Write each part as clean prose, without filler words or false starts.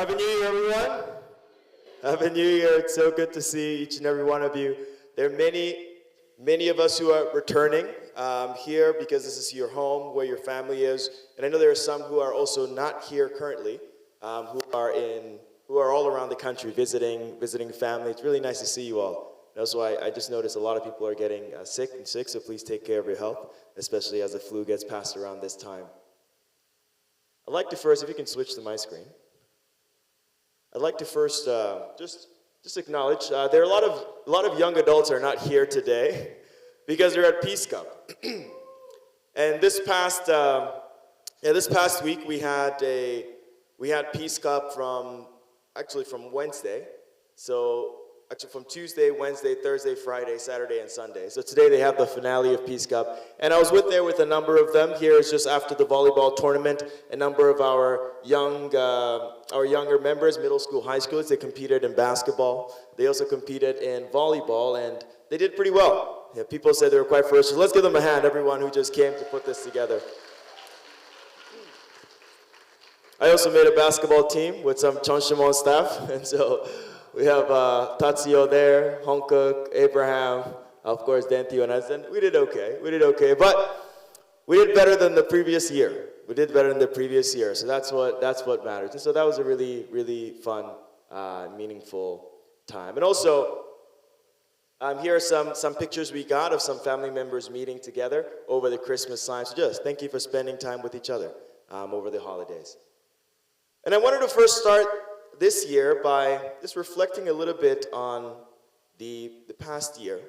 Happy New Year, everyone. Happy New Year. It's so good to see each and every one of you. There are many of us who are returning here because this is your home, where your family is. And I know there are some who are also not here currently, who are all around the country visiting family. It's really nice to see you all. And also, I just noticed a lot of people are getting sick, so please take care of your health, especially as the flu gets passed around this time. I'd like to first, if you can switch to my screen, I'd like to first just acknowledge there are a lot of young adults are not here today because they're at Peace Cup. And this past week we had Peace Cup from Wednesday. So actually from Tuesday, Wednesday, Thursday, Friday, Saturday, and Sunday. So today they have the finale of Peace Cup. And I was there with a number of them. Here is just after the volleyball tournament. A number of our younger members, middle school, high schools, they competed in basketball. They also competed in volleyball, and they did pretty well. Yeah, people said they were quite ferocious. Let's give them a hand, everyone who just came to put this together. I also made a basketball team with some Chonshimon staff, and so we have Tatsuyo there, Honkuk, Abraham, of course, Dentio and us, and we did okay, but we did better than the previous year. So that's what matters. And so that was a really, really fun, meaningful time. And also, here are some pictures we got of some family members meeting together over the Christmas time. So just thank you for spending time with each other over the holidays. And I wanted to first start this year by just reflecting a little bit on the past year.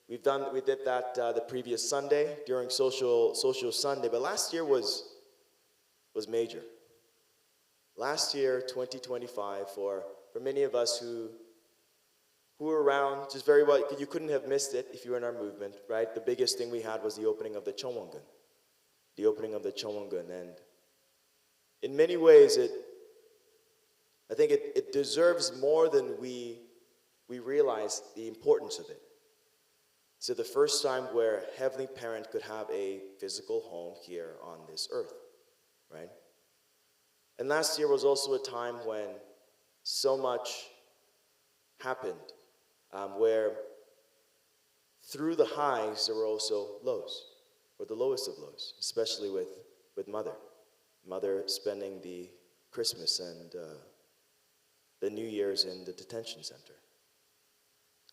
We did that the previous Sunday during social Sunday, but last year was major. Last year, 2025, for many of us who were around just very well, you couldn't have missed it if you were in our movement, right? The biggest thing we had was the opening of the Chonwongun. And in many ways, I think it deserves more than we realize the importance of it. So the first time where Heavenly Parent could have a physical home here on this earth, right? And last year was also a time when so much happened, where through the highs there were also lows, or the lowest of lows, especially with Mother spending the Christmas and the New Year's in the detention center.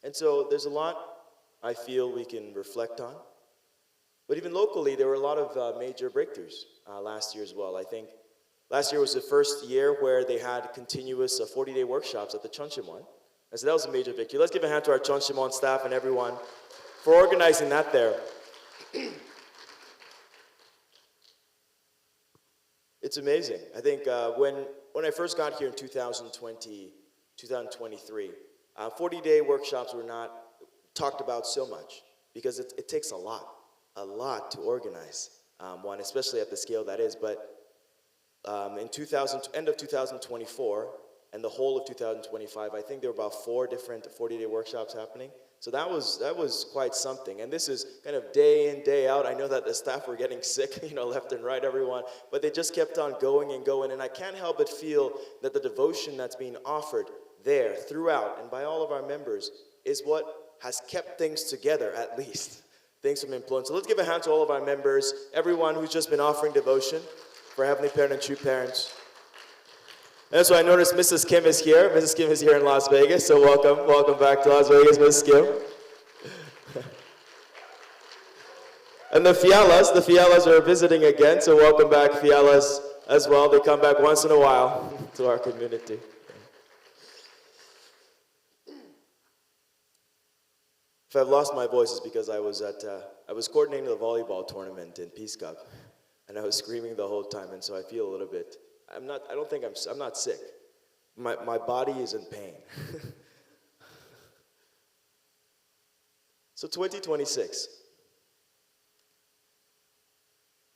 And so there's a lot I feel we can reflect on. But even locally, there were a lot of major breakthroughs last year as well. I think last year was the first year where they had continuous 40-day workshops at the Chonshimon. And so that was a major victory. Let's give a hand to our Chonshimon staff and everyone for organizing that there. It's amazing. I think when I first got here in 2023, 40-day workshops were not talked about so much because it takes a lot to organize one, especially at the scale that is. But in end of 2024 and the whole of 2025, I think there were about 4 different 40-day workshops happening. So that was quite something. And this is kind of day in, day out. I know that the staff were getting sick, left and right, everyone. But they just kept on going and going. And I can't help but feel that the devotion that's being offered there throughout and by all of our members is what has kept things together, at least. Things from influence. So let's give a hand to all of our members, everyone who's just been offering devotion for Heavenly Parent and True Parents. And so I noticed Mrs. Kim is here. Mrs. Kim is here in Las Vegas, so welcome back to Las Vegas, Mrs. Kim. And the Fialas are visiting again, so welcome back, Fialas, as well. They come back once in a while to our community. If I've lost my voice, it's because I was coordinating the volleyball tournament in Peace Cup, and I was screaming the whole time, and so I feel a little bit. I'm not sick. My body is in pain. So 2026.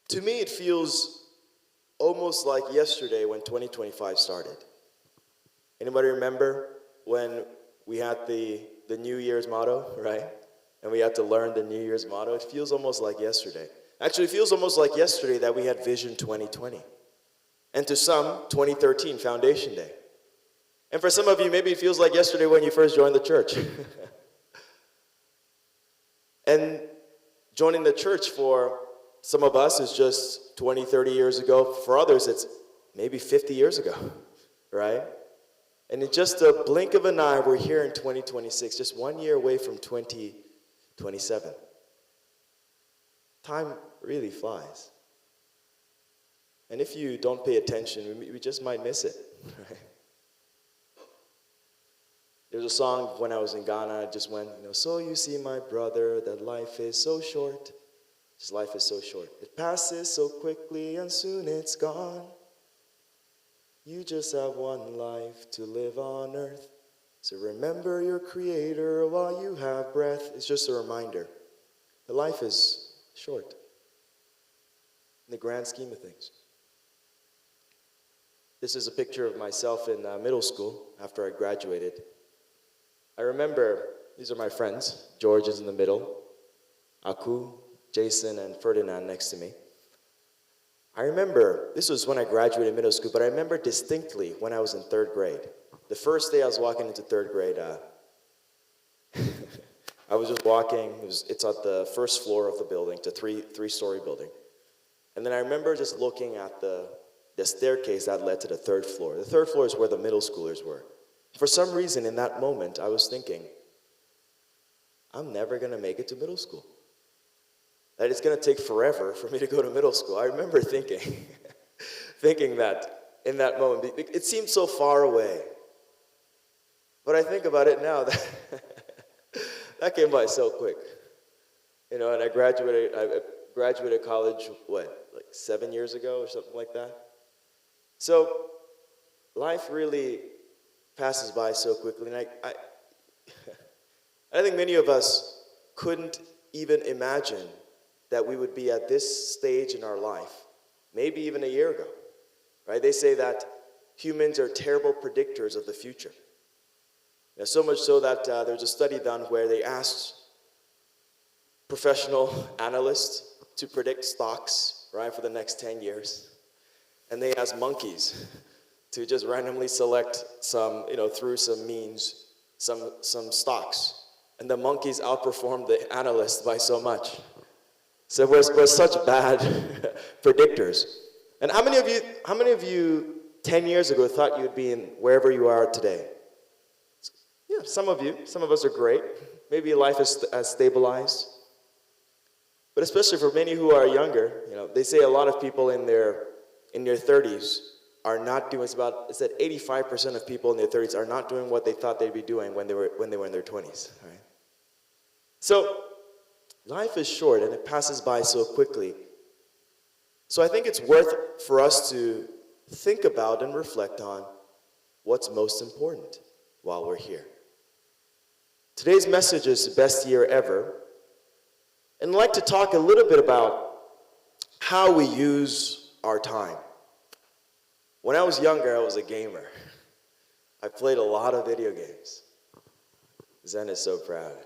To me, it feels almost like yesterday when 2025 started. Anybody remember when we had the New Year's motto, right? And we had to learn the New Year's motto. It feels almost like yesterday. Actually, it feels almost like yesterday that we had Vision 2020. And to some, 2013, Foundation Day. And for some of you, maybe it feels like yesterday when you first joined the church. And joining the church for some of us is just 20, 30 years ago. For others, it's maybe 50 years ago, right? And in just a blink of an eye, we're here in 2026, just 1 year away from 2027. Time really flies. And if you don't pay attention, we just might miss it, right? There's a song when I was in Ghana, I just went, so you see, my brother, that life is so short. Just life is so short. It passes so quickly and soon it's gone. You just have one life to live on earth. So remember your Creator while you have breath. It's just a reminder that life is short in the grand scheme of things. This is a picture of myself in middle school after I graduated. I remember, these are my friends. George is in the middle, Aku, Jason, and Ferdinand next to me. I remember, this was when I graduated middle school, but I remember distinctly when I was in third grade. The first day I was walking into third grade, I was just walking, it's at the first floor of the building, it's a three-story building. And then I remember just looking at the staircase that led to the third floor. The third floor is where the middle schoolers were. For some reason, in that moment, I was thinking, I'm never going to make it to middle school. That it's going to take forever for me to go to middle school. I remember thinking, thinking that in that moment. It seemed so far away. But I think about it now, that came by so quick. And I graduated college, like 7 years ago or something like that. So life really passes by so quickly. And I think many of us couldn't even imagine that we would be at this stage in our life, maybe even a year ago, right? They say that humans are terrible predictors of the future. So much so that there's a study done where they asked professional analysts to predict stocks, right, for the next 10 years. And they asked monkeys to just randomly select some, through some means, some stocks. And the monkeys outperformed the analysts by so much. So we're such bad predictors. And how many of you 10 years ago thought you'd be in wherever you are today? Yeah, some of you. Some of us are great. Maybe life has stabilized. But especially for many who are younger, they say a lot of people in their 30s are not doing, it's that 85% of people in their 30s are not doing what they thought they'd be doing when they were in their 20s, right? So life is short and it passes by so quickly. So I think it's worth for us to think about and reflect on what's most important while we're here. Today's message is the best year ever. And I'd like to talk a little bit about how we use our time. When I was younger, I was a gamer. I played a lot of video games. Zen is so proud.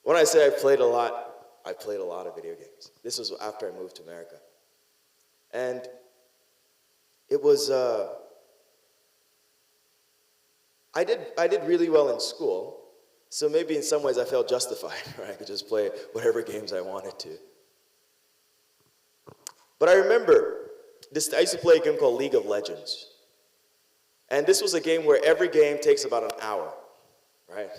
When I say I played a lot of video games. This was after I moved to America. And it was, I did really well in school, so maybe in some ways I felt justified, right? I could just play whatever games I wanted to. But I remember, I used to play a game called League of Legends. And this was a game where every game takes about an hour, right?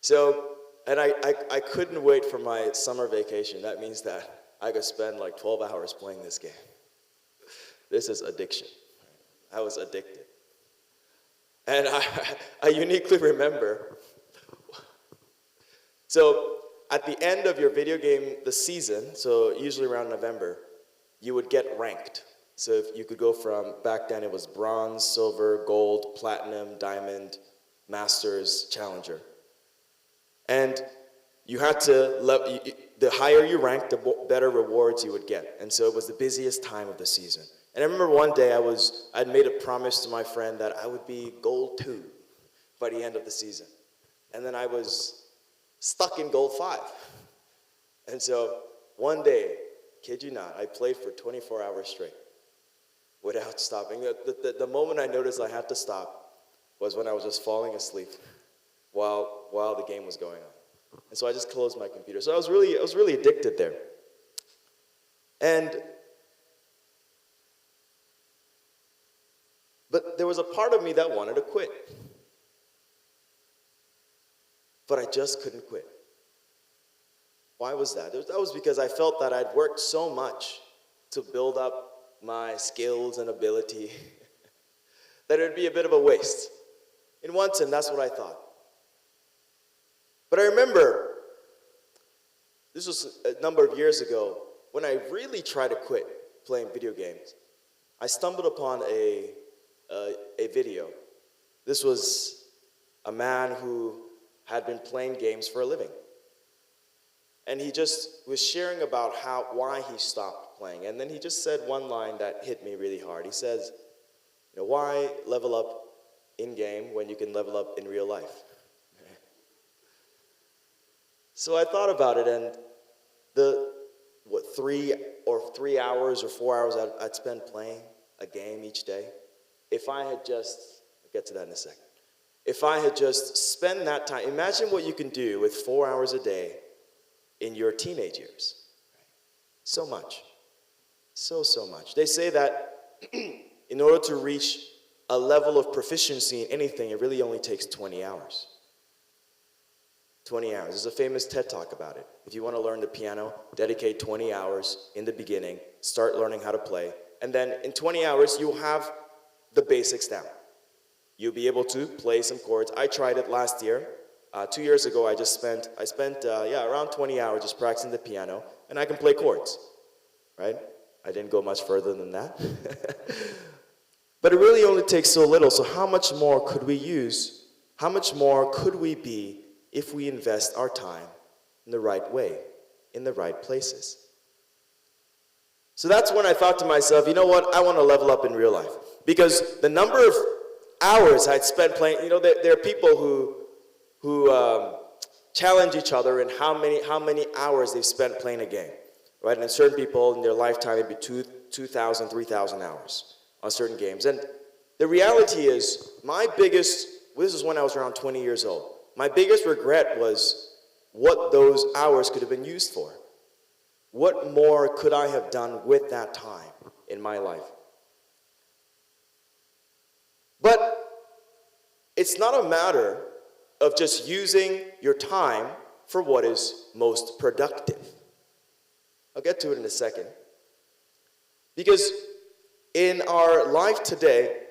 So, and I couldn't wait for my summer vacation. That means that I could spend like 12 hours playing this game. This is addiction. I was addicted. And I uniquely remember, so at the end of your video game, the season, so usually around November, you would get ranked. So if you could go from, back then it was bronze, silver, gold, platinum, diamond, masters, challenger. And you had to, the higher you ranked, the better rewards you would get. And so it was the busiest time of the season. And I remember one day I'd made a promise to my friend that I would be gold 2 by the end of the season. And then I was stuck in gold 5. And so one day, kid you not, I played for 24 hours straight. without stopping. The moment I noticed I had to stop was when I was just falling asleep while the game was going on. And so I just closed my computer. So I was really addicted there. But there was a part of me that wanted to quit. But I just couldn't quit. Why was that? That was because I felt that I'd worked so much to build up my skills and ability that it would be a bit of a waste. In one sense, that's what I thought. But I remember, this was a number of years ago, when I really tried to quit playing video games. I stumbled upon a video. This was a man who had been playing games for a living. And he just was sharing about why he stopped playing. And then he just said one line that hit me really hard. He says, why level up in-game when you can level up in real life? So I thought about it, and 3 hours or 4 hours I'd spend playing a game each day, if I had just, I'll get to that in a second. If I had just spent that time, imagine what you can do with 4 hours a day in your teenage years. So much. So much. They say that in order to reach a level of proficiency in anything, it really only takes 20 hours. 20 hours. There's a famous TED Talk about it. If you want to learn the piano, dedicate 20 hours in the beginning, start learning how to play, and then in 20 hours, you'll have the basics down. You'll be able to play some chords. I tried it last year. 2 years ago, I spent around 20 hours just practicing the piano, and I can play chords, right? I didn't go much further than that. But it really only takes so little, so how much more could we use? How much more could we be if we invest our time in the right way, in the right places? So that's when I thought to myself, you know what, I want to level up in real life. Because the number of hours I'd spent playing, there are people who challenge each other in how many hours they've spent playing a game, right? And certain people in their lifetime, it'd be 2,000, 3,000 hours on certain games. And the reality is, this is when I was around 20 years old, my biggest regret was what those hours could have been used for. What more could I have done with that time in my life? But it's not a matter of just using your time for what is most productive. I'll get to it in a second. Because in our life today,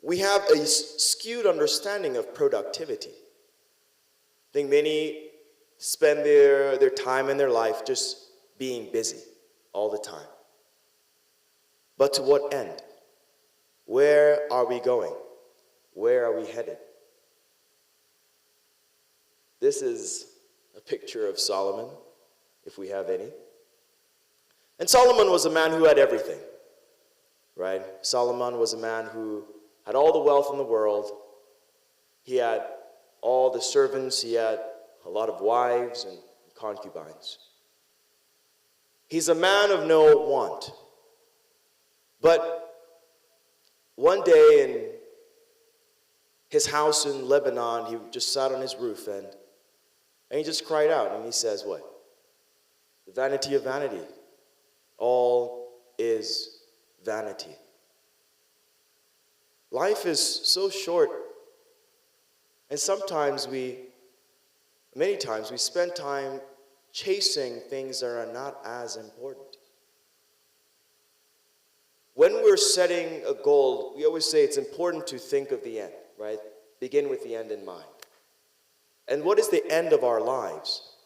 we have a skewed understanding of productivity. I think many spend their time in their life just being busy all the time. But to what end? Where are we going? Where are we headed? This is a picture of Solomon, if we have any. And Solomon was a man who had everything, right? Solomon was a man who had all the wealth in the world. He had all the servants. He had a lot of wives and concubines. He's a man of no want. But one day in his house in Lebanon, he just sat on his roof and he just cried out, and he says what? The vanity of vanity. All is vanity. Life is so short, and many times we spend time chasing things that are not as important. When we're setting a goal, we always say it's important to think of the end, right? Begin with the end in mind. And what is the end of our lives?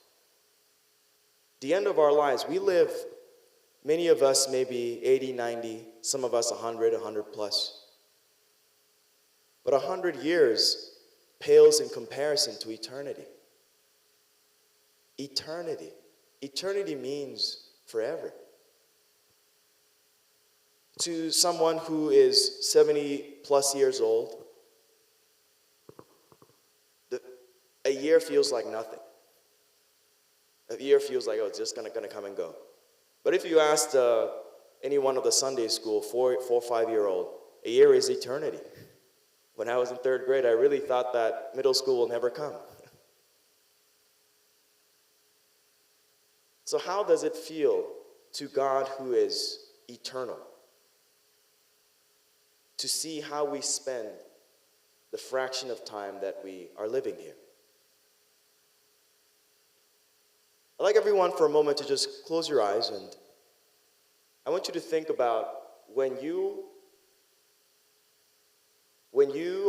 The end of our lives, we live, many of us maybe 80, 90, some of us 100 plus. But 100 years pales in comparison to eternity. Eternity. Eternity means forever. To someone who is 70 plus years old, a year feels like nothing. A year feels like, oh, it's just going to come and go. But if you asked a any one of the Sunday school, 4 or 5-year-old, a year is eternity. When I was in 3rd grade, I really thought that middle school will never come. So how does it feel to God who is eternal to see how we spend the fraction of time that we are living here? I'd like everyone for a moment to just close your eyes, and I want you to think about when you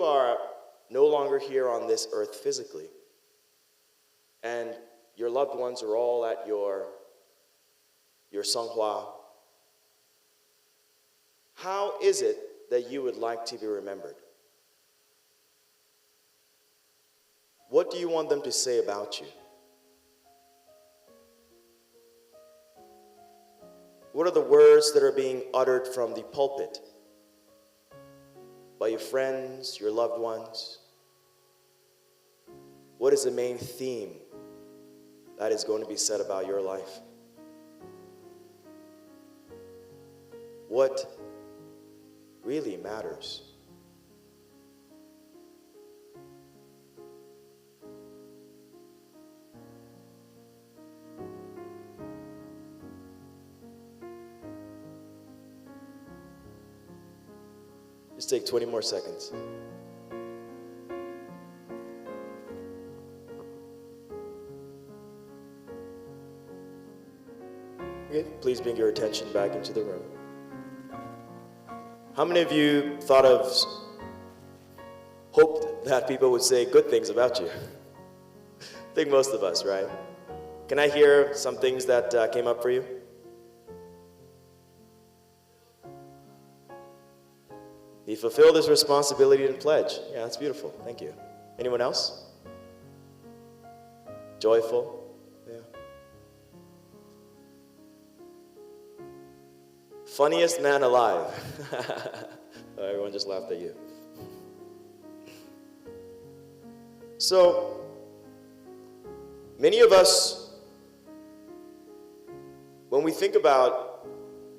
are no longer here on this earth physically, and your loved ones are all at your Songhua. How is it that you would like to be remembered? What do you want them to say about you? What are the words that are being uttered from the pulpit by your friends, your loved ones? What is the main theme that is going to be said about your life? What really matters? Just take 20 more seconds. Okay, please bring your attention back into the room. How many of you hoped that people would say good things about you? I think most of us, right? Can I hear some things that came up for you? He fulfilled his responsibility and pledge. Yeah, that's beautiful. Thank you. Anyone else? Joyful? Yeah. Funniest man alive. Everyone just laughed at you. So, many of us, when we think about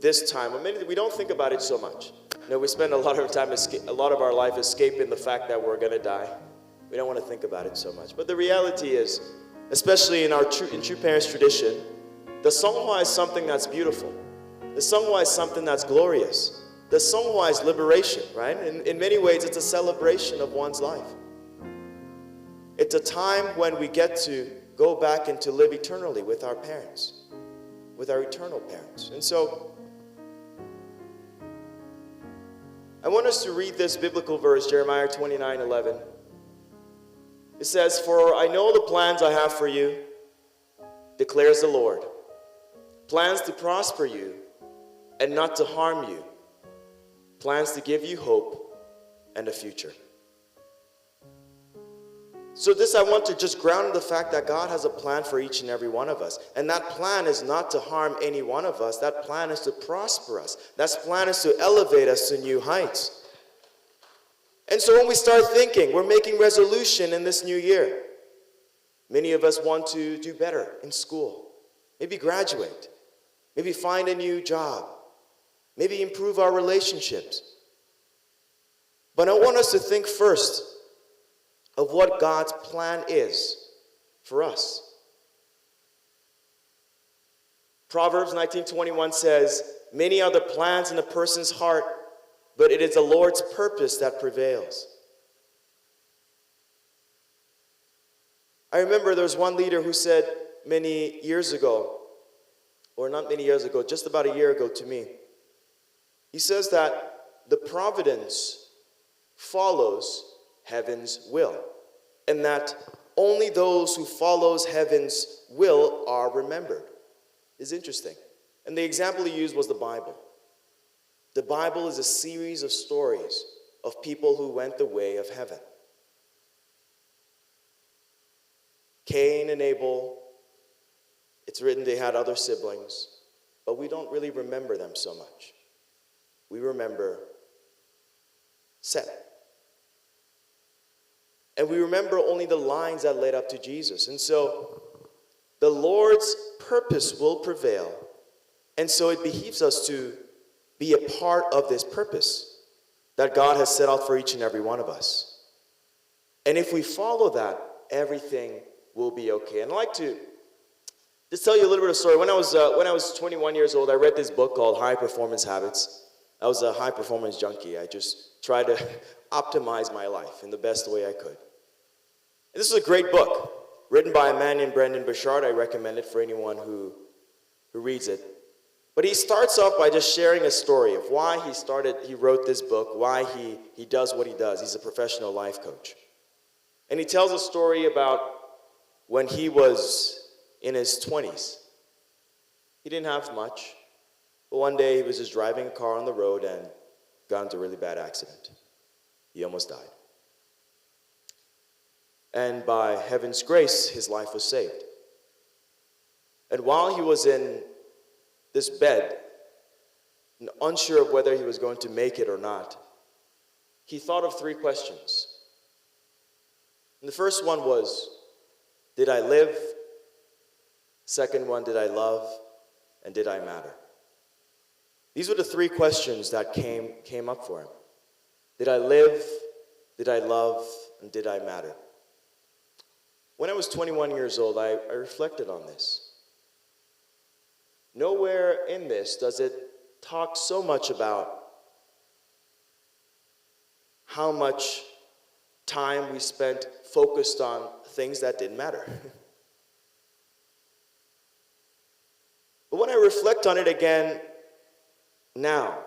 this time, we don't think about it so much. You know, we spend a lot of our life escaping the fact that we're going to die. We don't want to think about it so much. But the reality is, especially in true parents' tradition, the Songhua is something that's beautiful. The Songhua is something that's glorious. The Songhua is liberation, right? In many ways, it's a celebration of one's life. It's a time when we get to go back and to live eternally with our parents, with our eternal parents. And so, I want us to read this biblical verse, Jeremiah 29:11. It says, "For I know the plans I have for you, declares the Lord. Plans to prosper you and not to harm you. Plans to give you hope and a future." So I want to just ground in the fact that God has a plan for each and every one of us. And that plan is not to harm any one of us. That plan is to prosper us. That plan is to elevate us to new heights. And so when we start thinking, we're making resolution in this new year. Many of us want to do better in school. Maybe graduate. Maybe find a new job. Maybe improve our relationships. But I want us to think first of what God's plan is for us. Proverbs 19:21 says, "Many are the plans in a person's heart, but it is the Lord's purpose that prevails." I remember there was one leader who said many years ago, or not many years ago, just about a year ago to me, he says that the providence follows heaven's will, and that only those who follows heaven's will are remembered. It's interesting. And the example he used was the Bible. The Bible is a series of stories of people who went the way of heaven. Cain and Abel, it's written they had other siblings, but we don't really remember them so much. We remember Seth. And we remember only the lines that led up to Jesus. And so the Lord's purpose will prevail. And so it behooves us to be a part of this purpose that God has set out for each and every one of us. And if we follow that, everything will be okay. And I'd like to just tell you a little bit of a story. When I was 21 years old, I read this book called High Performance Habits. I was a high performance junkie. I just tried to optimize my life in the best way I could. And this is a great book, written by a man named Brendon Burchard. I recommend it for anyone who reads it. But he starts off by just sharing a story of why he wrote this book, why he does what he does. He's a professional life coach. And he tells a story about when he was in his 20s. He didn't have much, but one day he was just driving a car on the road and got into a really bad accident. He almost died. And by heaven's grace, his life was saved. And while he was in this bed, unsure of whether he was going to make it or not, he thought of 3 questions. And the first one was, did I live? Second one, did I love? And did I matter? These were the 3 questions that came up for him. Did I live? Did I love? And did I matter? When I was 21 years old, I reflected on this. Nowhere in this does it talk so much about how much time we spent focused on things that didn't matter. But when I reflect on it again now,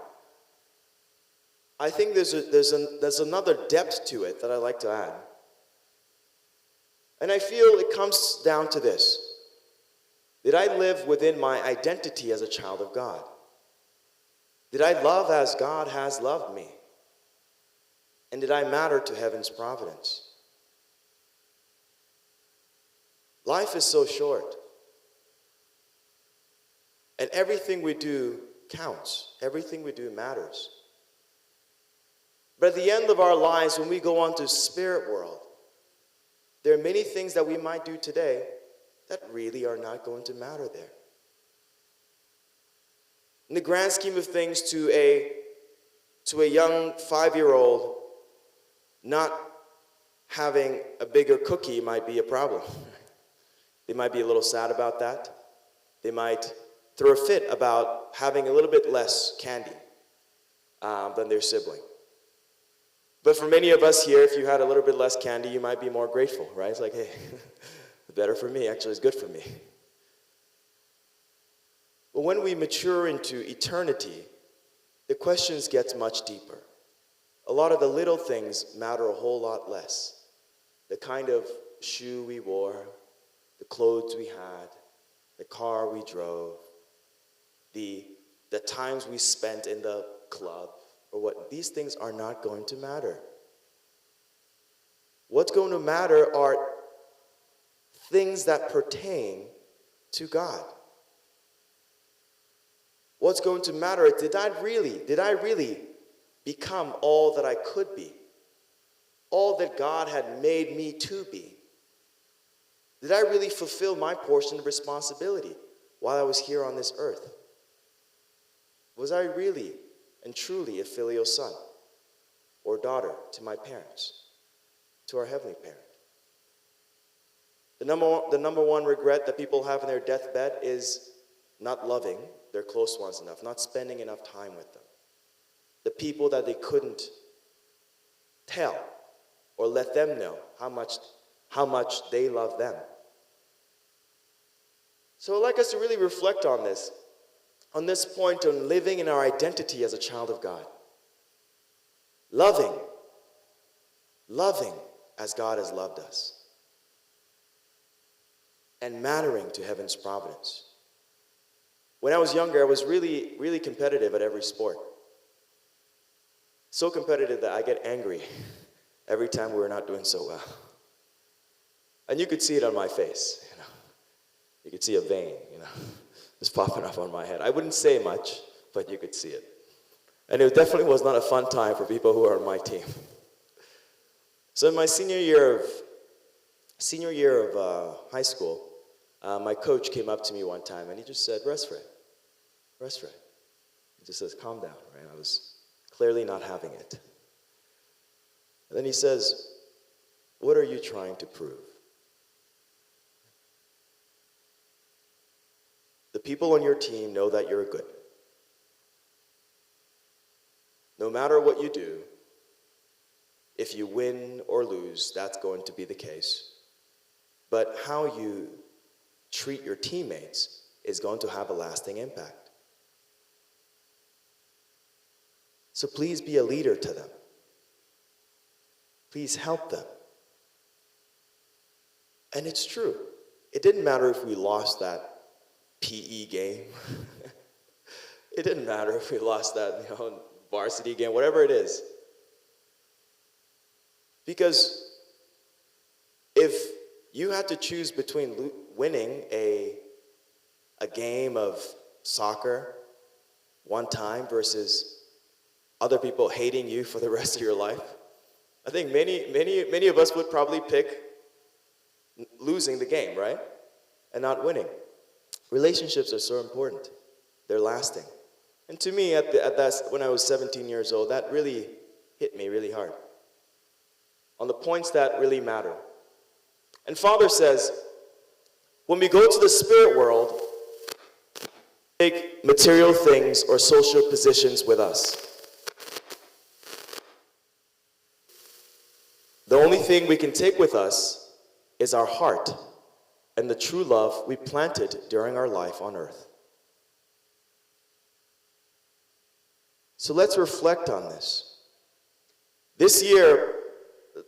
I think there's another depth to it that I'd like to add. And I feel it comes down to this. Did I live within my identity as a child of God? Did I love as God has loved me? And did I matter to heaven's providence? Life is so short. And everything we do counts. Everything we do matters. But at the end of our lives, when we go on to spirit world, there are many things that we might do today that really are not going to matter there. In the grand scheme of things, to a young 5-year-old, not having a bigger cookie might be a problem. They might be a little sad about that. They might throw a fit about having a little bit less candy than their sibling. But for many of us here, if you had a little bit less candy, you might be more grateful, right? It's like, hey, better for me, actually, it's good for me. But when we mature into eternity, the questions get much deeper. A lot of the little things matter a whole lot less. The kind of shoe we wore, the clothes we had, the car we drove, the times we spent in the club, or what, these things are not going to matter. What's going to matter are things that pertain to God. What's going to matter is, did I really become all that I could be? All that God had made me to be? Did I really fulfill my portion of responsibility while I was here on this earth? Was I really and truly a filial son or daughter to my parents, to our heavenly parent? The number one regret that people have in their deathbed is not loving their close ones enough, not spending enough time with them. The people that they couldn't tell or let them know how much they love them. So I'd like us to really reflect on this point on living in our identity as a child of God. Loving as God has loved us. And mattering to heaven's providence. When I was younger, I was really, really competitive at every sport. So competitive that I get angry every time we were not doing so well. And you could see it on my face, you know. You could see a vein, you know, just popping up on my head. I wouldn't say much, but you could see it. And it definitely was not a fun time for people who are on my team. So in my senior year of high school, my coach came up to me one time and he just said, Resfred, He just says, calm down, right? I was clearly not having it. And then he says, what are you trying to prove? The people on your team know that you're good. No matter what you do, if you win or lose, that's going to be the case. But how you treat your teammates is going to have a lasting impact. So please be a leader to them. Please help them. And it's true. It didn't matter if we lost that PE game. It didn't matter if we lost that, varsity game, whatever it is. Because if you had to choose between winning a game of soccer one time versus other people hating you for the rest of your life, I think many of us would probably pick losing the game, right? And not winning. Relationships are so important. They're lasting. And to me, when I was 17 years old, that really hit me really hard. On the points that really matter. And Father says, when we go to the spirit world, take material things or social positions with us. The only thing we can take with us is our heart and the true love we planted during our life on earth. So let's reflect on this. This year,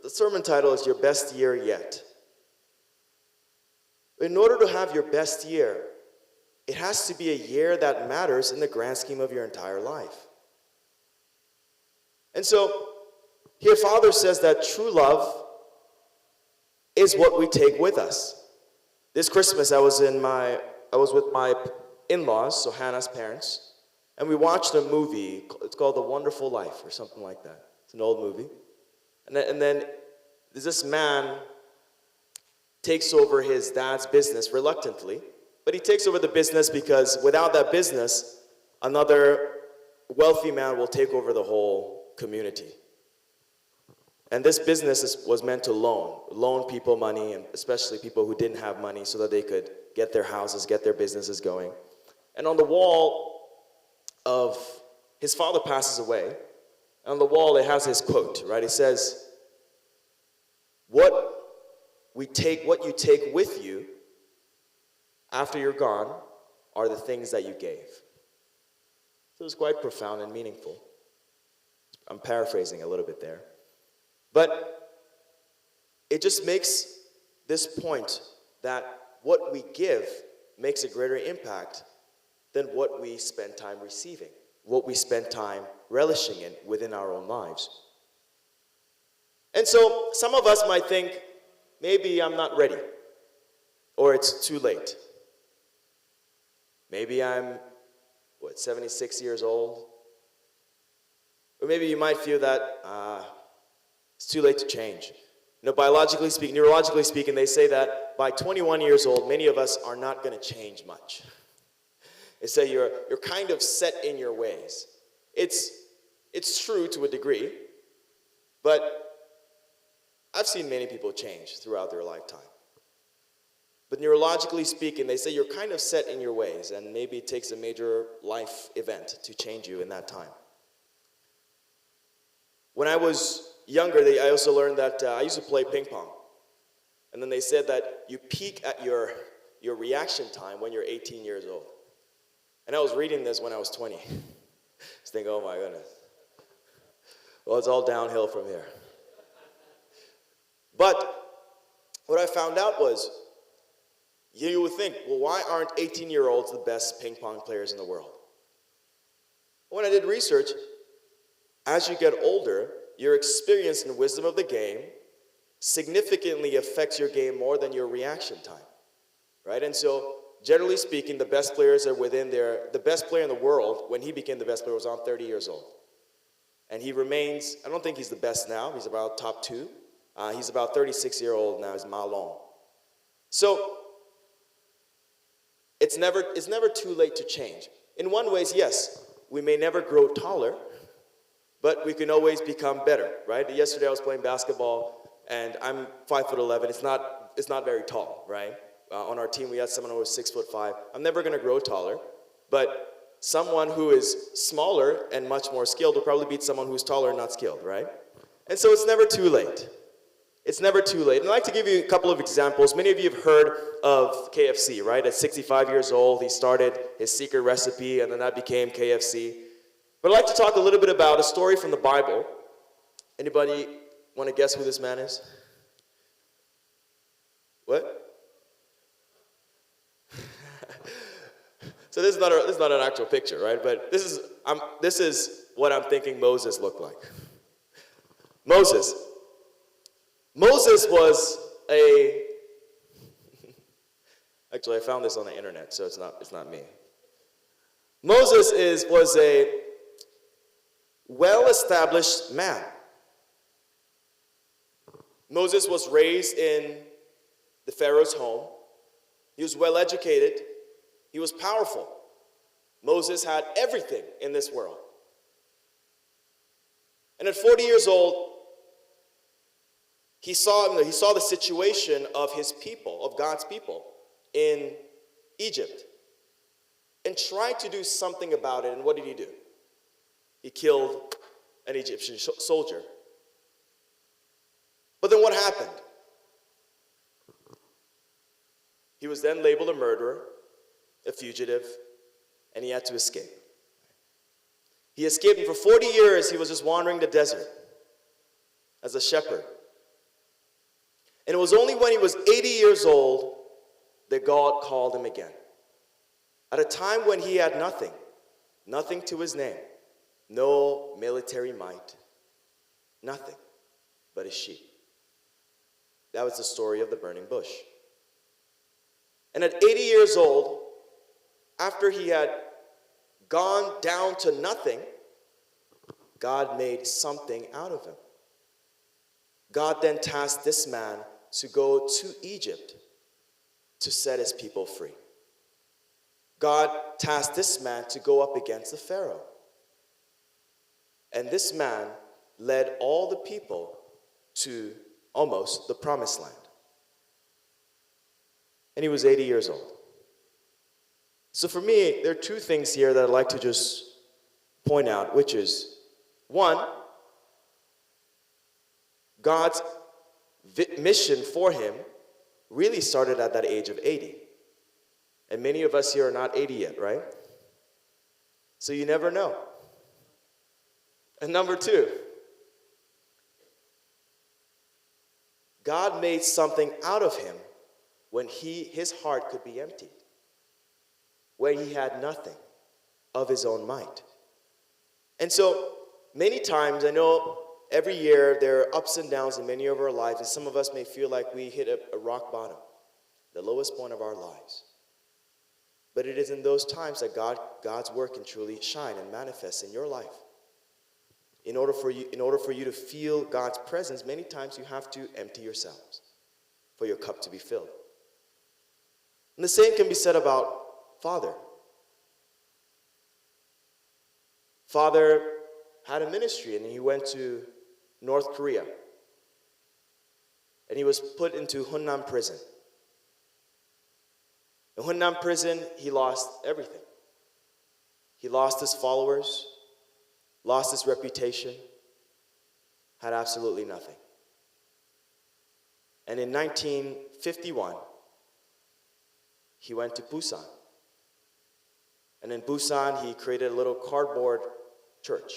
the sermon title is Your Best Year Yet. In order to have your best year, it has to be a year that matters in the grand scheme of your entire life. And so, here Father says that true love is what we take with us. This Christmas, I was with my in-laws, so Hannah's parents, and we watched a movie. It's called The Wonderful Life, or something like that. It's an old movie. And then this man takes over his dad's business reluctantly, but he takes over the business because without that business, another wealthy man will take over the whole community. And this business was meant to loan people money, and especially people who didn't have money, so that they could get their houses, get their businesses going. And on the wall of his father passes away. On the wall, it has his quote, right? It says, what you take with you after you're gone are the things that you gave. So it was quite profound and meaningful. I'm paraphrasing a little bit there. But it just makes this point that what we give makes a greater impact than what we spend time receiving, what we spend time relishing in within our own lives. And so some of us might think, maybe I'm not ready, or it's too late. Maybe I'm, 76 years old? Or maybe you might feel that it's too late to change. Biologically speaking, neurologically speaking, they say that by 21 years old, many of us are not going to change much. They say you're kind of set in your ways. It's true to a degree, but I've seen many people change throughout their lifetime. But neurologically speaking, they say you're kind of set in your ways, and maybe it takes a major life event to change you in that time. When I was younger, I also learned that I used to play ping pong. And then they said that you peak at your reaction time when you're 18 years old. And I was reading this when I was 20. Just thinking, oh my goodness. Well, it's all downhill from here. But what I found out was, you would think, well, why aren't 18-year-olds the best ping pong players in the world? When I did research, as you get older, your experience and wisdom of the game significantly affects your game more than your reaction time, right? And so, generally speaking, the best players are the best player in the world, when he became the best player, was around 30 years old. And he remains, I don't think he's the best now, he's about top 2. He's about 36-year-old now, he's Ma Long. So, it's never too late to change. In one ways, yes, we may never grow taller, but we can always become better, right? Yesterday I was playing basketball, and I'm 5'11". It's not very tall, right? On our team we had someone who was 6'5". I'm never going to grow taller, but someone who is smaller and much more skilled will probably beat someone who's taller and not skilled, right? And so it's never too late. It's never too late. And I'd like to give you a couple of examples. Many of you have heard of KFC, right? At 65 years old, he started his secret recipe, and then that became KFC. But I'd like to talk a little bit about a story from the Bible. Anybody want to guess who this man is? What? So this is not an actual picture, right? But this is what I'm thinking Moses looked like. Moses was a. Actually, I found this on the internet, so it's not me. Moses was a well-established man. Moses was raised in the Pharaoh's home. He was well-educated. He was powerful. Moses had everything in this world. And at 40 years old, he saw the situation of his people, of God's people in Egypt, and tried to do something about it. And what did he do? He killed an Egyptian soldier. But then what happened? He was then labeled a murderer, a fugitive, and he had to escape. He escaped, and for 40 years he was just wandering the desert as a shepherd. And it was only when he was 80 years old that God called him again. At a time when he had nothing to his name, no military might, nothing but his sheep. That was the story of the burning bush. And at 80 years old, after he had gone down to nothing, God made something out of him. God then tasked this man to go to Egypt to set his people free. God tasked this man to go up against the Pharaoh. And this man led all the people to almost the promised land. And he was 80 years old. So for me, there are two things here that I'd like to just point out, which is, one, God's mission for him really started at that age of 80. And many of us here are not 80 yet, right? So you never know. And number two, God made something out of him when his heart could be emptied, where he had nothing of his own might. And so many times, I know every year there are ups and downs in many of our lives, and some of us may feel like we hit a rock bottom, the lowest point of our lives. But it is in those times that God's work can truly shine and manifest in your life. In order for you to feel God's presence, many times you have to empty yourselves for your cup to be filled. And the same can be said about Father. Father had a ministry, and he went to North Korea. And he was put into Hunnam prison. In Hunnam prison, he lost everything. He lost his followers, lost his reputation, had absolutely nothing. And in 1951, he went to Busan. And in Busan, he created a little cardboard church.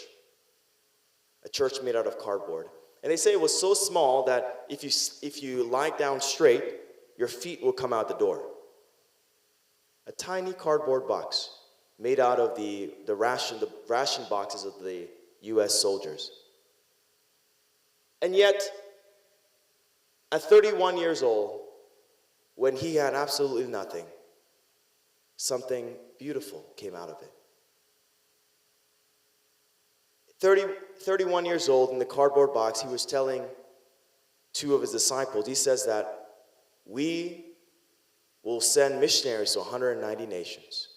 A church made out of cardboard. And they say it was so small that if you lie down straight, your feet will come out the door. A tiny cardboard box made out of the ration boxes of the U.S. soldiers. And yet, at 31 years old, when he had absolutely nothing, something beautiful came out of it. 31 years old, in the cardboard box, he was telling two of his disciples, he says that we will send missionaries to 190 nations.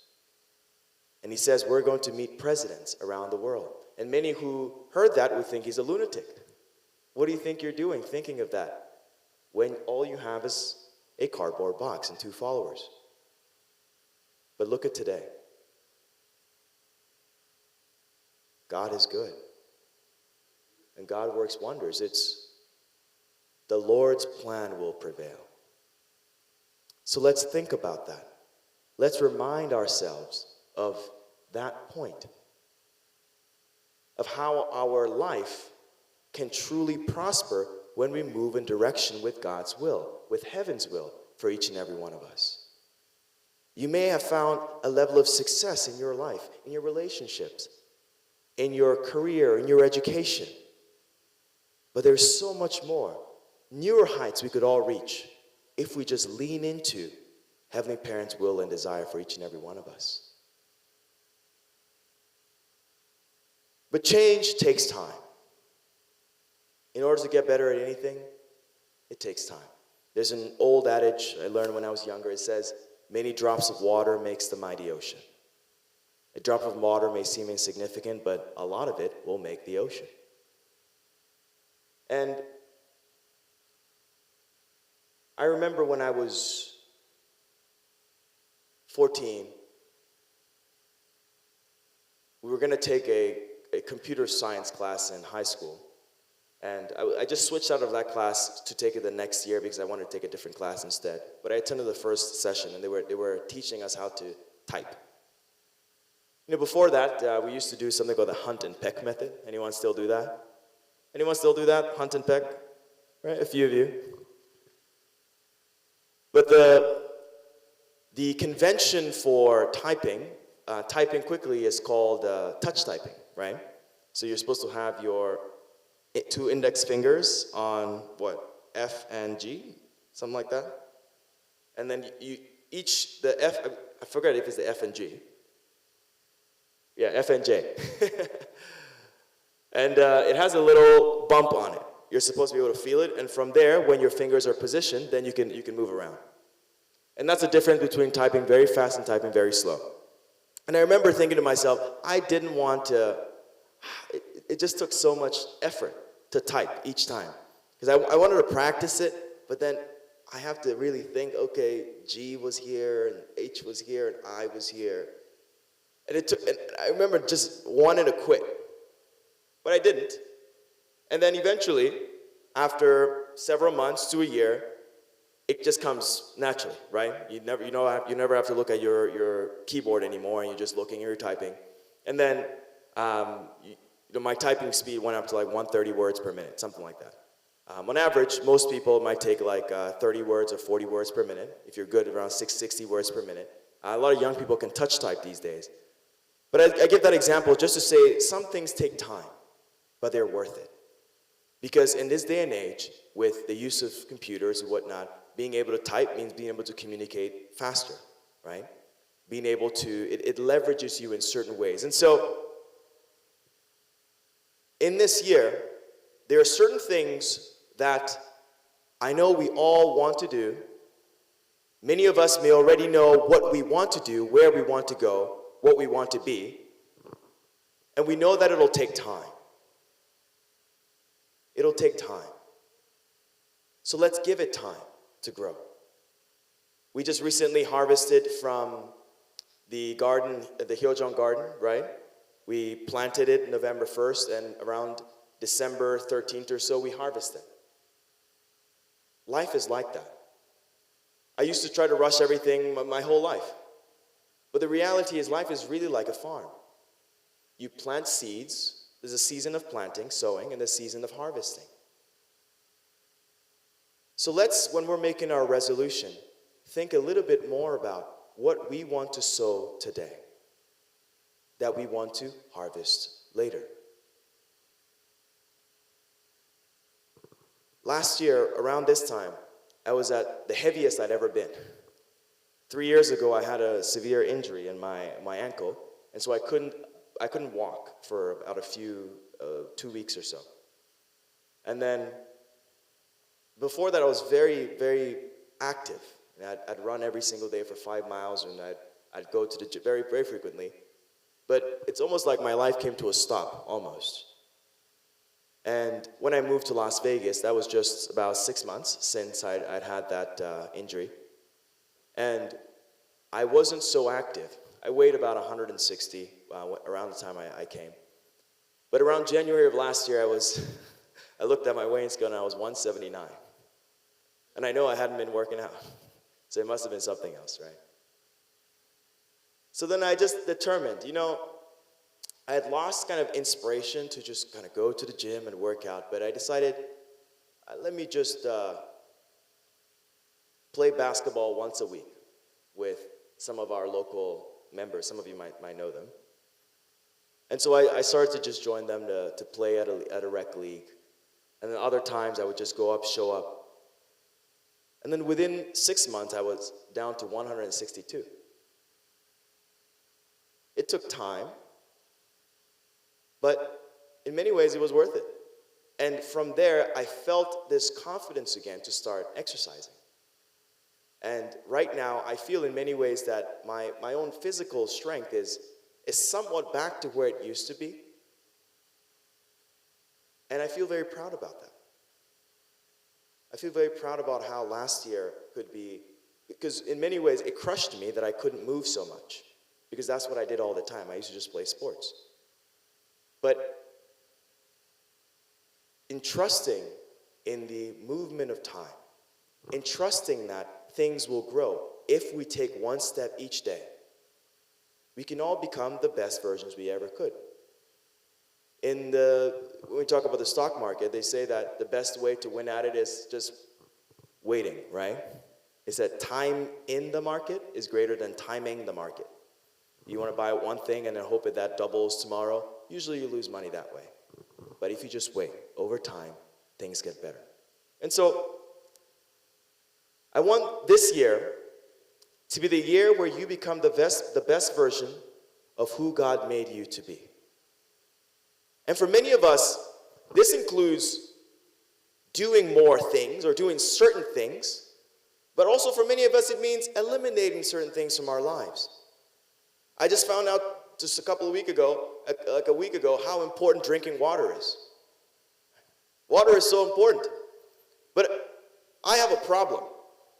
And he says, we're going to meet presidents around the world. And many who heard that would think he's a lunatic. What do you think you're doing thinking of that when all you have is a cardboard box and 2 followers? But look at today. God is good. And God works wonders. It's the Lord's plan will prevail. So let's think about that. Let's remind ourselves of that point, of how our life can truly prosper when we move in direction with God's will, with heaven's will for each and every one of us. You may have found a level of success in your life, in your relationships, in your career, in your education. But there's so much more, newer heights we could all reach if we just lean into Heavenly Parent's will and desire for each and every one of us. But change takes time. In order to get better at anything, it takes time. There's an old adage I learned when I was younger. It says, many drops of water makes the mighty ocean. A drop of water may seem insignificant, but a lot of it will make the ocean. And I remember when I was 14, we were going to take a computer science class in high school. And I just switched out of that class to take it the next year because I wanted to take a different class instead. But I attended the first session, and they were teaching us how to type. You know, before that, we used to do something called the hunt and peck method. Anyone still do that? Anyone still do that? Hunt and peck? Right? A few of you. But the convention for typing quickly is called touch typing, right? So you're supposed to have your 2 index fingers on what? F and G? Something like that? And then the F, I forget if it's the F and G. Yeah, F and J. And it has a little bump on it. You're supposed to be able to feel it, and from there, when your fingers are positioned, then you can move around. And that's the difference between typing very fast and typing very slow. And I remember thinking to myself, I didn't want to, it just took so much effort to type each time. Because I wanted to practice it, but then I have to really think, okay, G was here, and H was here, and I was here. And I remember just wanting to quit. But I didn't. And then eventually, after several months to a year, it just comes naturally, right? You never have to look at your keyboard anymore, and you're just looking, you're typing. And then my typing speed went up to like 130 words per minute, something like that. On average, most people might take like 30 words or 40 words per minute. If you're good, around 60 words per minute. A lot of young people can touch type these days. But I give that example just to say some things take time, but they're worth it. Because in this day and age, with the use of computers and whatnot, being able to type means being able to communicate faster, right? Being able to, it leverages you in certain ways. And so, in this year, there are certain things that I know we all want to do. Many of us may already know what we want to do, where we want to go, what we want to be. And we know that it'll take time. It'll take time. So let's give it time to grow. We just recently harvested from the garden, the Hyojong garden, right? We planted it November 1st, and around December 13th or so, we harvested. Life is like that. I used to try to rush everything my whole life. But the reality is life is really like a farm. You plant seeds. There's a season of planting, sowing, and a season of harvesting. So let's, when we're making our resolution, think a little bit more about what we want to sow today that we want to harvest later. Last year, around this time, I was at the heaviest I'd ever been. 3 years ago, I had a severe injury in my ankle, and so I couldn't walk for about 2 weeks or so. And then before that, I was very, very active. I'd run every single day for 5 miles, and I'd go to the gym very, very frequently. But it's almost like my life came to a stop, almost. And when I moved to Las Vegas, that was just about 6 months since I'd had that injury. And I wasn't so active. I weighed about 160 around the time I came. But around January of last year, I looked at my weighing scale and I was 179. And I know I hadn't been working out. So it must have been something else, right? So then I just determined, I had lost kind of inspiration to just kind of go to the gym and work out, but I decided, let me just play basketball once a week with some of our local members. Some of you might know them. And so I started to just join them to play at a rec league. And then other times I would just go up, show up. And then within 6 months, I was down to 162. It took time. But in many ways, it was worth it. And from there, I felt this confidence again to start exercising. And right now, I feel in many ways that my own physical strength is somewhat back to where it used to be. And I feel very proud about that. I feel very proud about how last year could be, because in many ways, it crushed me that I couldn't move so much. Because that's what I did all the time. I used to just play sports. But in trusting in the movement of time, in trusting that things will grow if we take one step each day, we can all become the best versions we ever could. When we talk about the stock market, they say that the best way to win at it is just waiting, right? It's that time in the market is greater than timing the market. You want to buy one thing and then hope that doubles tomorrow. Usually you lose money that way. But if you just wait, over time, things get better. And so, I want this year to be the year where you become the best version of who God made you to be. And for many of us, this includes doing more things or doing certain things. But also for many of us, it means eliminating certain things from our lives. I just found out just a week ago, how important drinking water is. Water is so important. But I have a problem.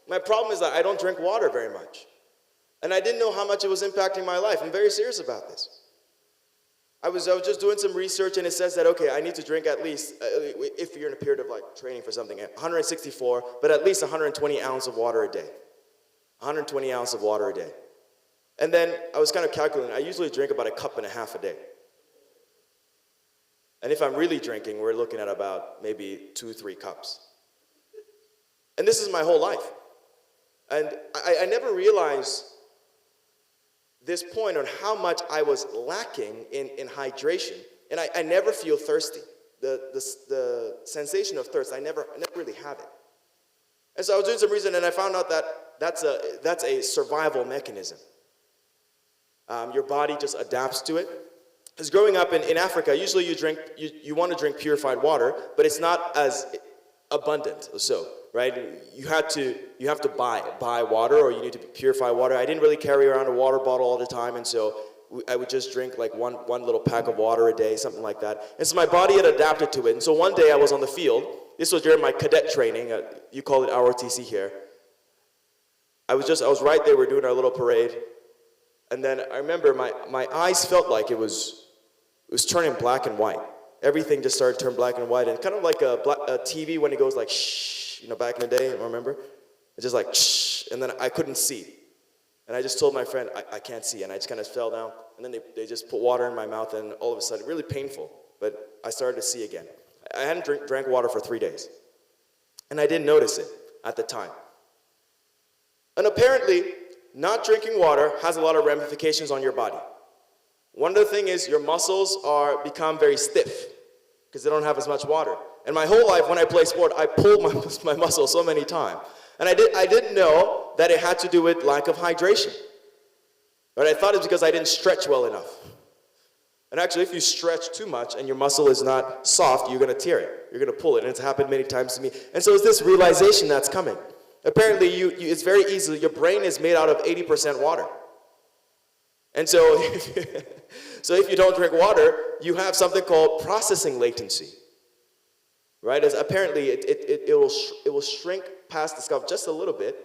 My problem is that I don't drink water very much. And I didn't know how much it was impacting my life. I'm very serious about this. I was just doing some research, and it says that, okay, I need to drink at least, if you're in a period of training for something, 164, but at least 120 ounces of water a day. 120 ounces of water a day. And then I was kind of calculating, I usually drink about 1.5 cups a day. And if I'm really drinking, we're looking at about maybe 2-3 cups. And this is my whole life. And I never realized this point on how much I was lacking in hydration. And I never feel thirsty. The sensation of thirst, I never really have it. And so I was doing some research, and I found out that that's a survival mechanism. Your body just adapts to it. Because growing up in Africa, usually you want to drink purified water, but it's not as abundant. So, right? You have to buy water, or you need to purify water. I didn't really carry around a water bottle all the time, and so I would just drink one little pack of water a day, something like that. And so my body had adapted to it. And so one day I was on the field. This was during my cadet training. You call it ROTC here. I was right there. We're doing our little parade. And then I remember my eyes felt like it was turning black and white. Everything just started to turn black and white, and kind of like a TV when it goes like shh, back in the day, remember? It's just like shh, and then I couldn't see. And I just told my friend, I can't see, and I just kind of fell down. And then they just put water in my mouth, and all of a sudden, really painful, but I started to see again. I hadn't drank water for 3 days, and I didn't notice it at the time. And apparently, not drinking water has a lot of ramifications on your body. One of the things is your muscles become very stiff because they don't have as much water. And my whole life when I play sport, I pulled my muscles so many times. And I didn't know that it had to do with lack of hydration. But I thought it was because I didn't stretch well enough. And actually, if you stretch too much and your muscle is not soft, you're going to tear it. You're going to pull it. And it's happened many times to me. And so it's this realization that's coming. Apparently, it's very easy. Your brain is made out of 80% water. And so, so if you don't drink water, you have something called processing latency, right? As apparently it will shrink past the scalp just a little bit,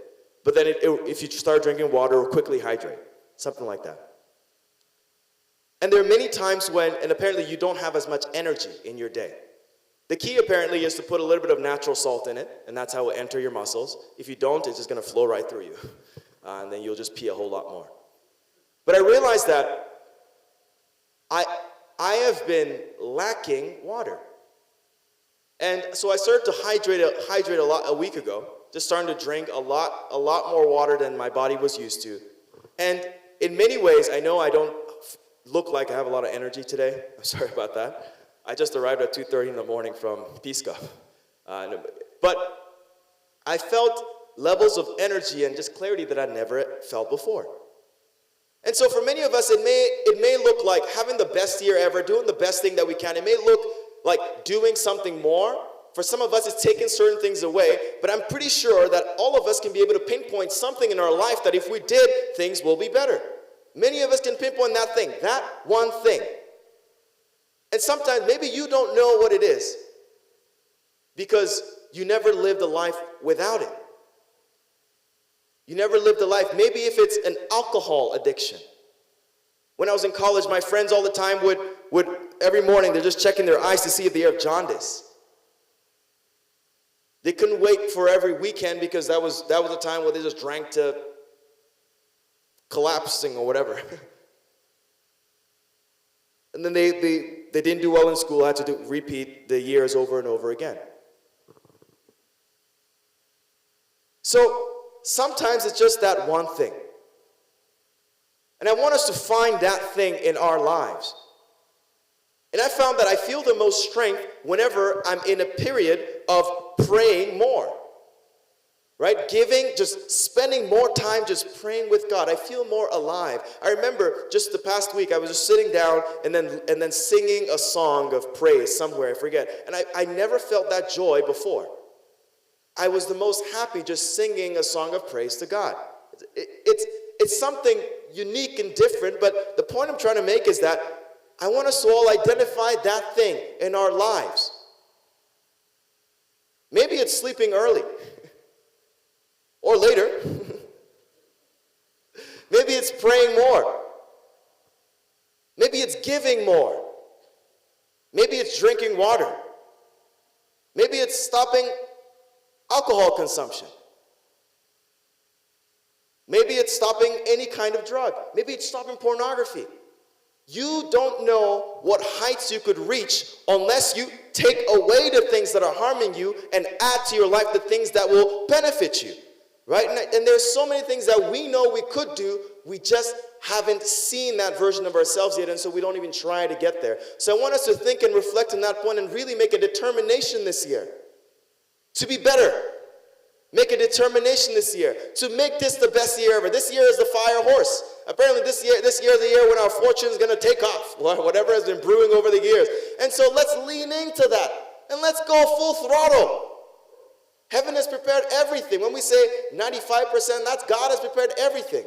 but then if you start drinking water, it will quickly hydrate, something like that. And there are many times when, and apparently you don't have as much energy in your day. The key apparently is to put a little bit of natural salt in it, and that's how it will enter your muscles. If you don't, it's just going to flow right through you, and then you'll just pee a whole lot more. But I realized that I have been lacking water. And so I started to hydrate a lot a week ago, just starting to drink a lot more water than my body was used to. And in many ways, I know I don't look like I have a lot of energy today. I'm sorry about that. I just arrived at 2:30 in the morning from Pisca. But I felt levels of energy and just clarity that I'd never felt before. And so for many of us, it may look like having the best year ever, doing the best thing that we can. It may look like doing something more. For some of us, it's taking certain things away. But I'm pretty sure that all of us can be able to pinpoint something in our life that if we did, things will be better. Many of us can pinpoint that thing, that one thing. And sometimes maybe you don't know what it is because you never lived a life without it. You never lived a life. Maybe if it's an alcohol addiction. When I was in college, my friends all the time would every morning, they're just checking their eyes to see if they have jaundice. They couldn't wait for every weekend because that was a time where they just drank to collapsing or whatever. And then they didn't do well in school, had to repeat the years over and over again. So sometimes it's just that one thing. And I want us to find that thing in our lives. And I found that I feel the most strength whenever I'm in a period of praying more. Right? Just spending more time just praying with God. I feel more alive. I remember just the past week, I was just sitting down and then singing a song of praise somewhere, I forget. And I never felt that joy before. I was the most happy just singing a song of praise to God. It's something unique and different, but the point I'm trying to make is that I want us to all identify that thing in our lives. Maybe it's sleeping early. Or later. Maybe it's praying more. Maybe it's giving more. Maybe it's drinking water. Maybe it's stopping alcohol consumption. Maybe it's stopping any kind of drug. Maybe it's stopping pornography. You don't know what heights you could reach unless you take away the things that are harming you and add to your life the things that will benefit you. Right? And there's so many things that we know we could do, we just haven't seen that version of ourselves yet, and so we don't even try to get there. So I want us to think and reflect on that point and really make a determination this year to be better. Make a determination this year to make this the best year ever. This year is the fire horse. Apparently this year is the year when our fortune is going to take off, whatever has been brewing over the years. And so let's lean into that and let's go full throttle. Heaven has prepared everything. When we say 95%, that's God has prepared everything.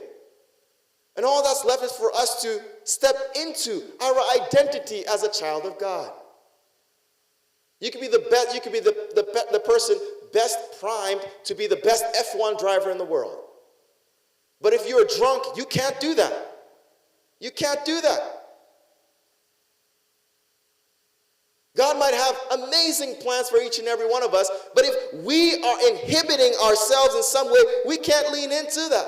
And all that's left is for us to step into our identity as a child of God. You could be the best, you could be the person best primed to be the best F1 driver in the world. But if you're drunk, you can't do that. You can't do that. God might have amazing plans for each and every one of us, but if we are inhibiting ourselves in some way, we can't lean into that.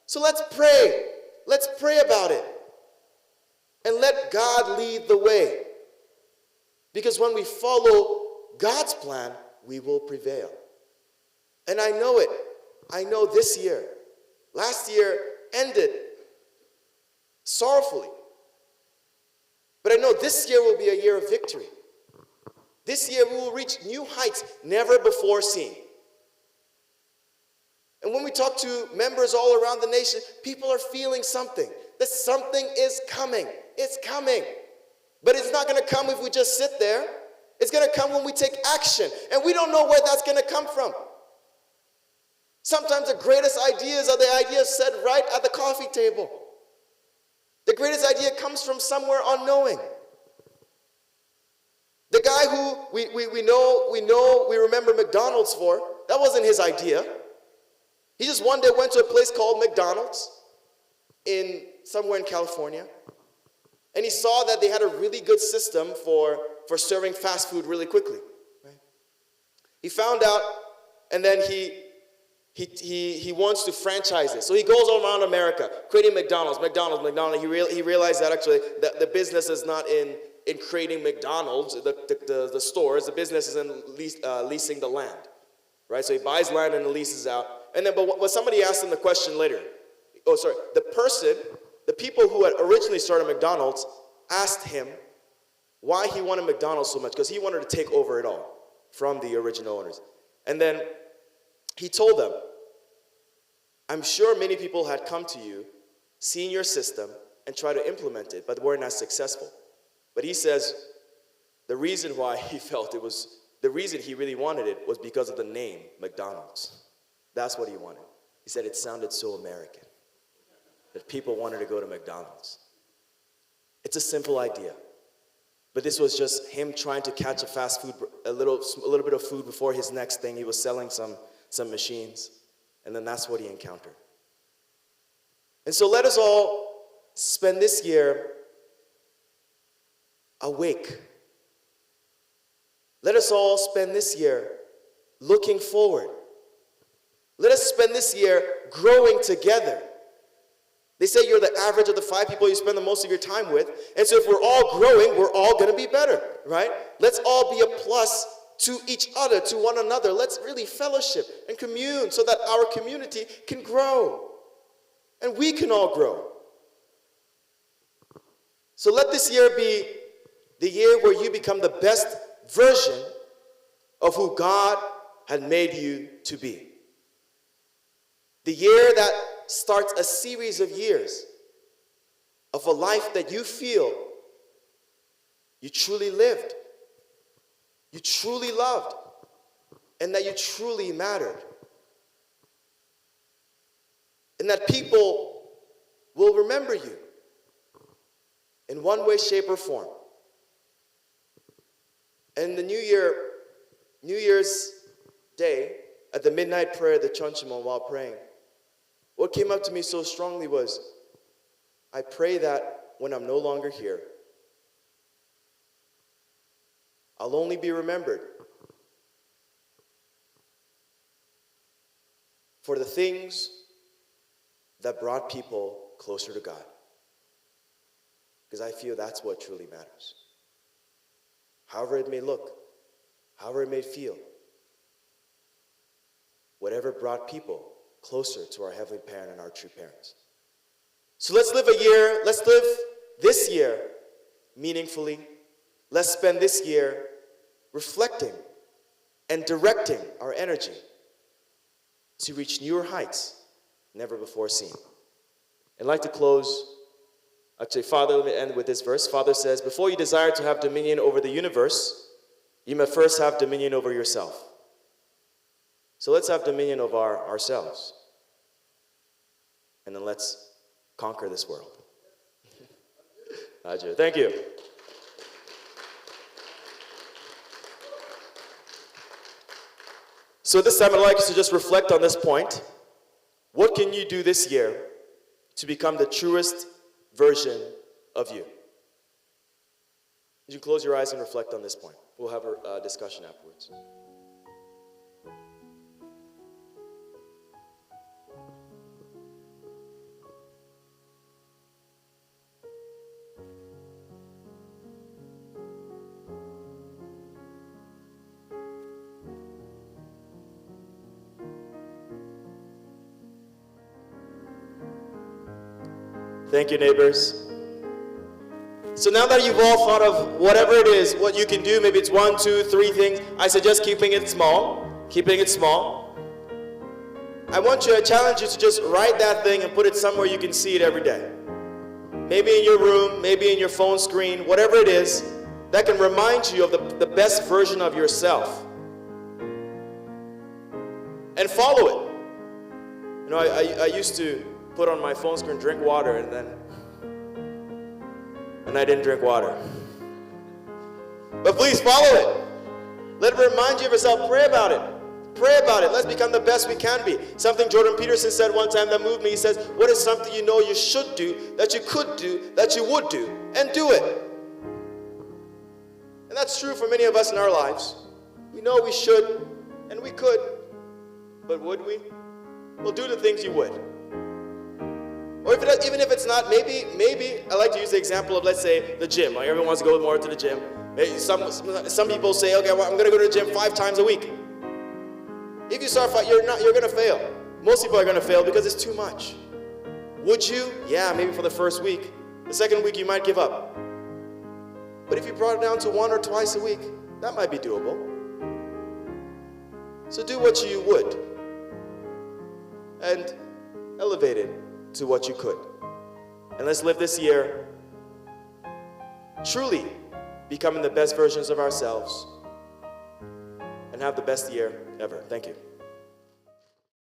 So let's pray. Let's pray about it. And let God lead the way. Because when we follow God's plan, we will prevail. And I know it. I know this year. Last year ended sorrowfully. But I know this year will be a year of victory. This year we will reach new heights never before seen. And when we talk to members all around the nation, people are feeling something. That something is coming. It's coming. But it's not going to come if we just sit there. It's going to come when we take action. And we don't know where that's going to come from. Sometimes the greatest ideas are the ideas said right at the coffee table. The greatest idea comes from somewhere unknowing. The guy who we remember McDonald's for, that wasn't his idea. He just one day went to a place called McDonald's somewhere in California, and he saw that they had a really good system for serving fast food really quickly. Right? He found out, and then he wants to franchise it. So he goes all around America, creating McDonald's. He realized that actually the business is not in creating McDonald's, the stores. The business is in leasing the land, right? So he buys land and leases out. And then, but somebody asked him the question later. The people who had originally started McDonald's asked him why he wanted McDonald's so much, because he wanted to take over it all from the original owners. And then he told them, I'm sure many people had come to you, seen your system, and tried to implement it, but weren't as successful. But he says the reason why he felt the reason he really wanted it was because of the name, McDonald's. That's what he wanted. He said it sounded so American, that people wanted to go to McDonald's. It's a simple idea. But this was just him trying to catch a little bit of food before his next thing. He was selling some machines, and then that's what he encountered. And so let us all spend this year awake. Let us all spend this year looking forward. Let us spend this year growing together. They say you're the average of the 5 people you spend the most of your time with. And so if we're all growing, we're all going to be better, right? Let's all be a plus to each other, to one another. Let's really fellowship and commune so that our community can grow. And we can all grow. So let this year be the year where you become the best version of who God had made you to be. The year that starts a series of years of a life that you feel you truly lived, you truly loved, and that you truly mattered. And that people will remember you in one way, shape, or form. And the New Year's Day, at the midnight prayer at the Chonchimon while praying, what came up to me so strongly was, I pray that when I'm no longer here, I'll only be remembered for the things that brought people closer to God. Because I feel that's what truly matters. However it may look, however it may feel, whatever brought people closer to our Heavenly Parent and our true parents. So let's live this year meaningfully. Let's spend this year reflecting and directing our energy to reach newer heights never before seen. I'd like to close. Actually, Father, let me end with this verse. Father says, before you desire to have dominion over the universe, you must first have dominion over yourself. So let's have dominion over ourselves. And then let's conquer this world. Thank you. So this time I'd like us to just reflect on this point. What can you do this year to become the truest version of you? You can close your eyes and reflect on this point. We'll have a discussion afterwards. Thank you, neighbors. So now that you've all thought of whatever it is, what you can do, maybe it's 1, 2, 3 things, I suggest keeping it small. I challenge you to just write that thing and put it somewhere you can see it every day. Maybe in your room, maybe in your phone screen, whatever it is, that can remind you of the best version of yourself. And follow it. You know, I used to put on my phone screen, drink water, and then and I didn't drink water. But please follow it. Let it remind you of yourself. Pray about it. Pray about it. Let's become the best we can be. Something Jordan Peterson said one time that moved me. He says, what is something you know you should do, that you could do, that you would do, and do it. And that's true for many of us in our lives. We know we should, and we could, but would we? Well, do the things you would. Or even if it's not, maybe, I like to use the example of, let's say, the gym. Like everyone wants to go more to the gym. Maybe some people say, okay, well, I'm going to go to the gym 5 times a week. If you start, you're going to fail. Most people are going to fail because it's too much. Would you? Yeah, maybe for the first week. The second week, you might give up. But if you brought it down to 1 or twice a week, that might be doable. So do what you would and elevate it to what you could. And let's live this year truly becoming the best versions of ourselves and have the best year ever. Thank you.